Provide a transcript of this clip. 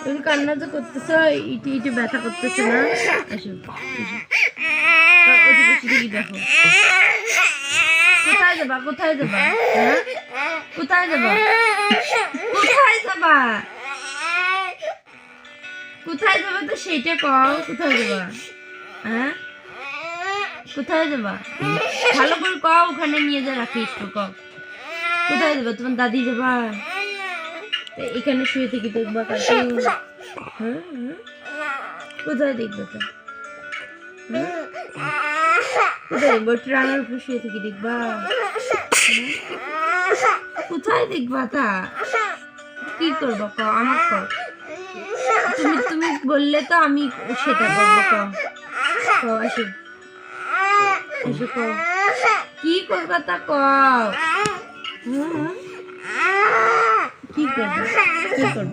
তুমি কান্না তো করতেছো, ইটি ইটি ব্যথা করতেছে না? এসো দেখি, দেখো কোথায় যাবা, কোথায় যাবা, হ্যাঁ কোথায় যাবা, কোথায় যাবা, কোথায় যাবা তো সেইটা কও, কোথায় যাবা, হ্যাঁ কোথায় যাবা ভালো করে কও, ওখানে নিয়ে যা রাখিস তো কও, কোথায় যাবা, তোমার দাদি যাবা, এখানে শুয়ে থেকে দেখবা কার্টুন, হ্যাঁ কোথায় দেখবে তো, কোথায় রানার উপর শুয়ে থেকে দেখবা, কোথায় দেখবা তা, কি করবো ক আমার ক, তুমি তুমি বললে তো আমি সেটা করবো ক, এসে এসে ক কি করবা তা ক, কি করবো, কি করবো।